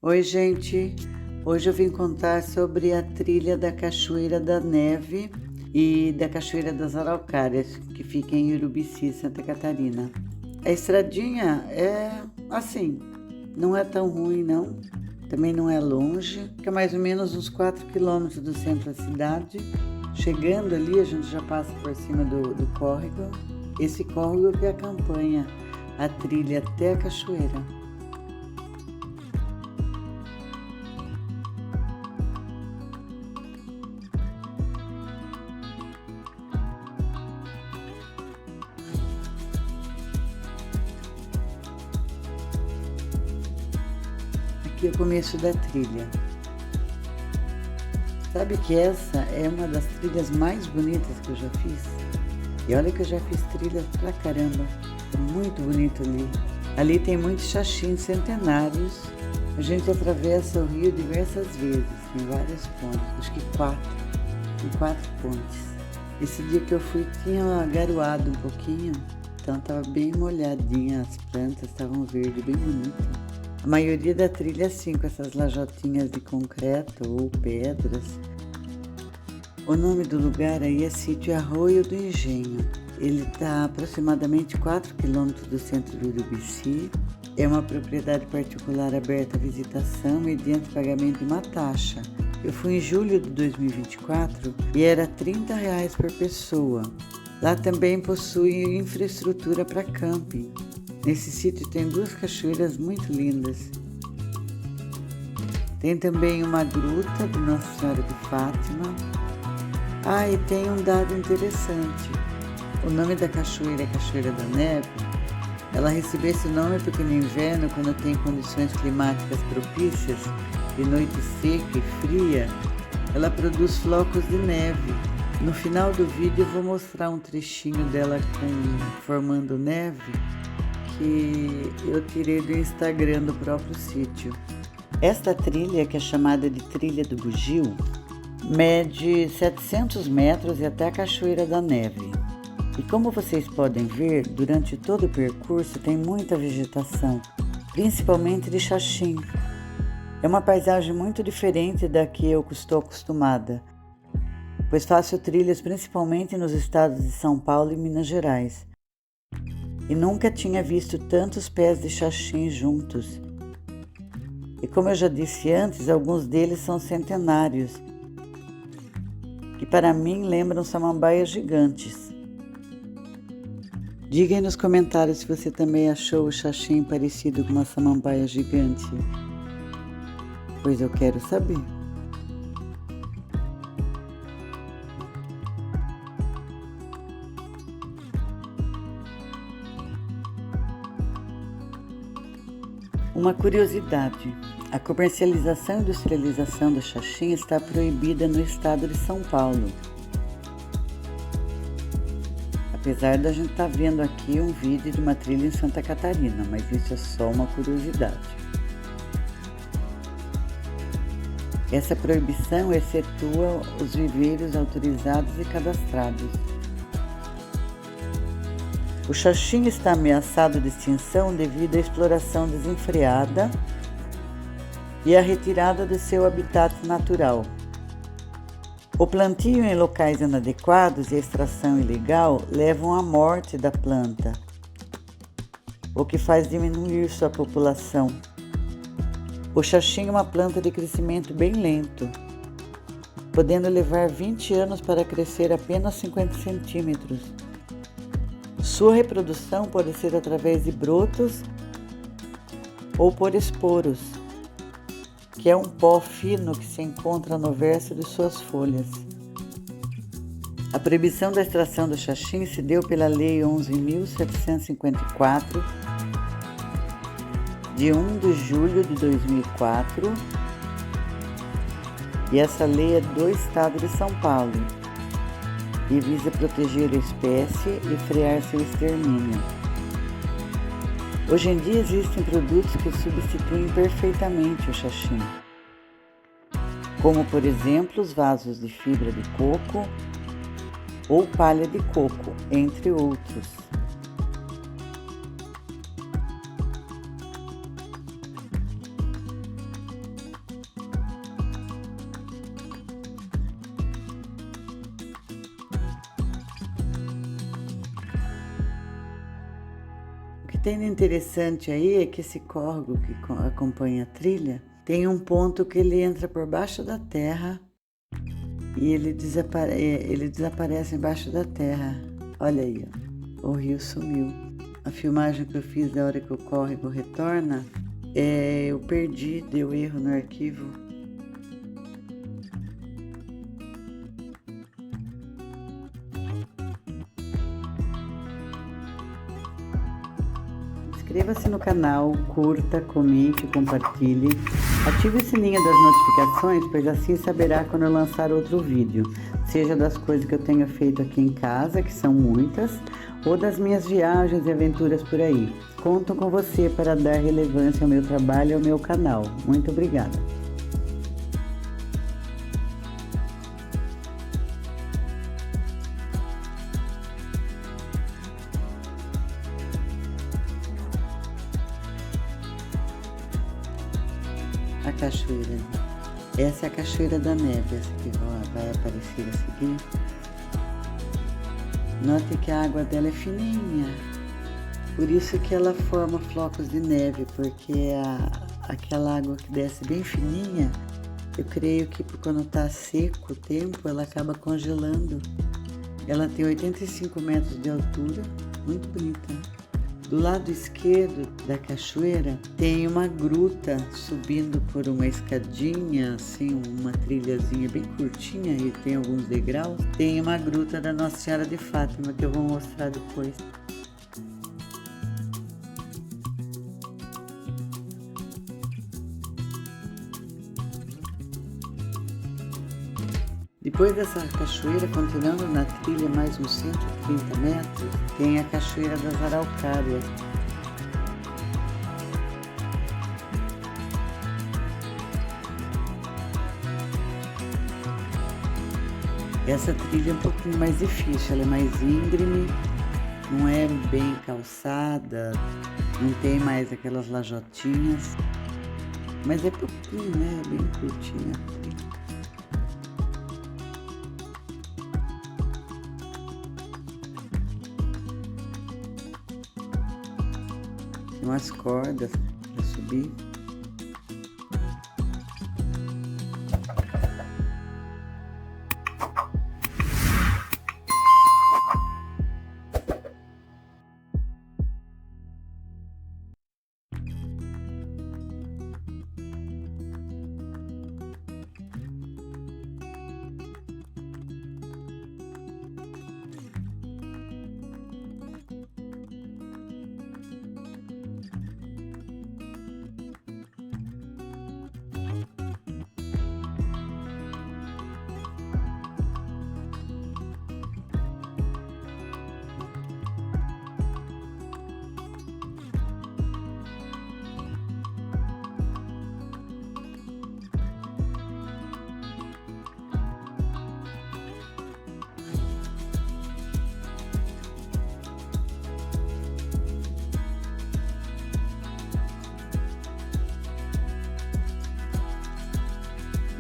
Oi, gente! Hoje eu vim contar sobre a trilha da Cachoeira da Neve e da Cachoeira das Araucárias, que fica em Urubici, Santa Catarina. A estradinha é assim, não é tão ruim não, também não é longe, fica mais ou menos uns 4 quilômetros do centro da cidade. Chegando ali, a gente já passa por cima do córrego, esse córrego que acompanha a trilha até a cachoeira. Aqui é o começo da trilha. Sabe que essa é uma das trilhas mais bonitas que eu já fiz? E olha que eu já fiz trilha pra caramba, é muito bonito ali. Ali tem muitos xaxins centenários. A gente atravessa o rio diversas vezes, tem várias pontes, acho que tem 4 pontes. Esse dia que eu fui tinha garoado um pouquinho, então estava bem molhadinha, as plantas estavam verdes, bem bonitas. A maioria da trilha é assim, com essas lajotinhas de concreto ou pedras. O nome do lugar aí é Sítio Arroio do Engenho. Ele está a aproximadamente 4 quilômetros do centro de Urubici. É uma propriedade particular aberta à visitação mediante pagamento de uma taxa. Eu fui em julho de 2024 e era R$ 30 por pessoa. Lá também possui infraestrutura para camping. Nesse sítio tem 2 cachoeiras muito lindas. Tem também uma gruta de Nossa Senhora de Fátima. E tem um dado interessante. O nome da cachoeira é Cachoeira da Neve. Ela recebeu esse nome porque no inverno, quando tem condições climáticas propícias, de noite seca e fria, ela produz flocos de neve. No final do vídeo eu vou mostrar um trechinho dela formando neve, que eu tirei do Instagram do próprio sítio. Esta trilha, que é chamada de Trilha do Bugio, mede 700 metros e até a Cachoeira da Neve. E como vocês podem ver, durante todo o percurso tem muita vegetação, principalmente de xaxim. É uma paisagem muito diferente da que eu estou acostumada, pois faço trilhas principalmente nos estados de São Paulo e Minas Gerais. E nunca tinha visto tantos pés de xaxim juntos. E como eu já disse antes, alguns deles são centenários, que para mim lembram samambaias gigantes. Diga aí nos comentários se você também achou o xaxim parecido com uma samambaia gigante, pois eu quero saber. Uma curiosidade, a comercialização e industrialização do xaxim está proibida no estado de São Paulo. Apesar da gente estar vendo aqui um vídeo de uma trilha em Santa Catarina, mas isso é só uma curiosidade. Essa proibição excetua os viveiros autorizados e cadastrados. O xaxim está ameaçado de extinção devido à exploração desenfreada e à retirada do seu habitat natural. O plantio em locais inadequados e a extração ilegal levam à morte da planta, o que faz diminuir sua população. O xaxim é uma planta de crescimento bem lento, podendo levar 20 anos para crescer apenas 50 centímetros. Sua reprodução pode ser através de brotos ou por esporos, que é um pó fino que se encontra no verso de suas folhas. A proibição da extração do xaxim se deu pela Lei 11.754, de 1 de julho de 2004, e essa lei é do estado de São Paulo e visa proteger a espécie e frear seu extermínio. Hoje em dia existem produtos que substituem perfeitamente o xaxim, como por exemplo os vasos de fibra de coco ou palha de coco, entre outros. tem de interessante aí é que esse córrego que acompanha a trilha tem um ponto que ele entra por baixo da terra e ele desaparece embaixo da terra. Olha aí, ó, o rio sumiu. A filmagem que eu fiz da hora que o córrego retorna, eu perdi, deu erro no arquivo. Inscreva-se no canal, curta, comente, compartilhe. Ative o sininho das notificações, pois assim saberá quando eu lançar outro vídeo. Seja das coisas que eu tenho feito aqui em casa, que são muitas, ou das minhas viagens e aventuras por aí. Conto com você para dar relevância ao meu trabalho e ao meu canal. Muito obrigada. A cachoeira. Essa é a Cachoeira da Neve, essa que vai aparecer a seguir. Note que a água dela é fininha, por isso que ela forma flocos de neve, porque aquela água que desce bem fininha, eu creio que quando está seco o tempo, ela acaba congelando. Ela tem 85 metros de altura, muito bonita. Do lado esquerdo da cachoeira tem uma gruta subindo por uma escadinha, assim, uma trilhazinha bem curtinha e tem alguns degraus. Tem uma gruta da Nossa Senhora de Fátima que eu vou mostrar depois. Depois dessa cachoeira, continuando na trilha mais uns 130 metros, tem a Cachoeira das Araucárias. Essa trilha é um pouquinho mais difícil, ela é mais íngreme, não é bem calçada, não tem mais aquelas lajotinhas, mas é pouquinho, né? É bem curtinha. Tem umas cordas para subir.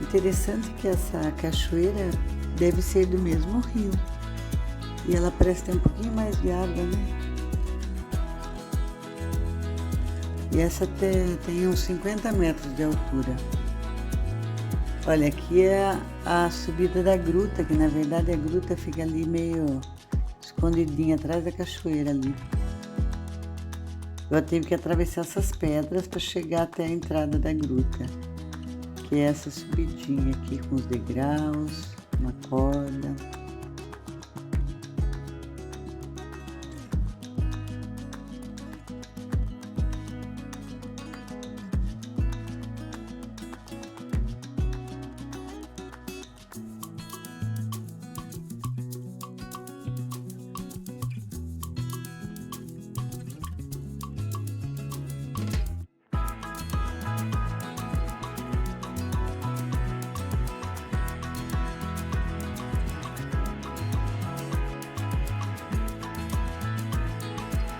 Interessante que essa cachoeira deve ser do mesmo rio. E ela parece ter um pouquinho mais de água, né? E essa tem uns 50 metros de altura. Olha, aqui é a subida da gruta, que na verdade a gruta fica ali meio escondidinha atrás da cachoeira ali. Eu tive que atravessar essas pedras para chegar até a entrada da gruta, que é essa subidinha aqui com os degraus, uma corda.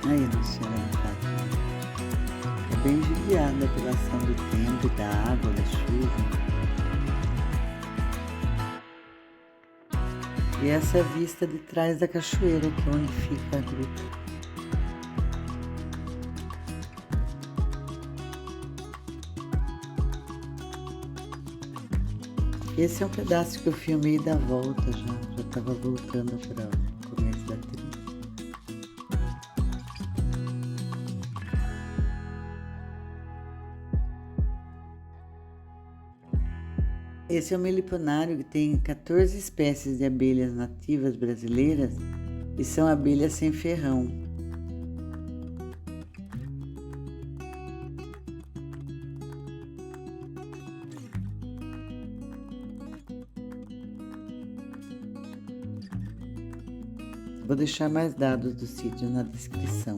Aí, Nossa Senhora de Fátima. É bem judiada pela ação do tempo, da água, da chuva. E essa é a vista de trás da cachoeira, que é onde fica a gruta. Esse é um pedaço que eu filmei da volta já estava voltando para o começo da trilha. Esse é o meliponário que tem 14 espécies de abelhas nativas brasileiras e são abelhas sem ferrão. Vou deixar mais dados do sítio na descrição.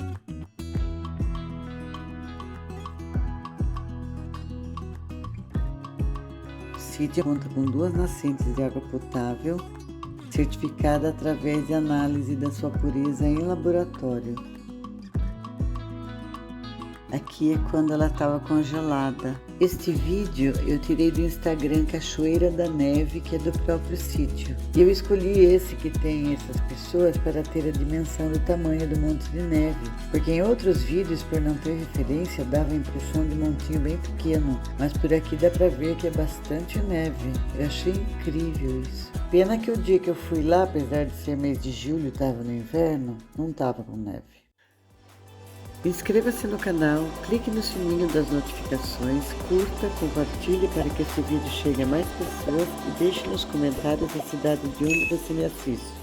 O sítio conta com 2 nascentes de água potável, certificada através de análise da sua pureza em laboratório. Aqui é quando ela estava congelada. Este vídeo eu tirei do Instagram Cachoeira da Neve, que é do próprio sítio. E eu escolhi esse que tem essas pessoas para ter a dimensão do tamanho do monte de neve. Porque em outros vídeos, por não ter referência, dava a impressão de montinho bem pequeno. Mas por aqui dá para ver que é bastante neve. Eu achei incrível isso. Pena que o dia que eu fui lá, apesar de ser mês de julho, estava no inverno, não estava com neve. Inscreva-se no canal, clique no sininho das notificações, curta, compartilhe para que esse vídeo chegue a mais pessoas e deixe nos comentários a cidade de onde você me assiste.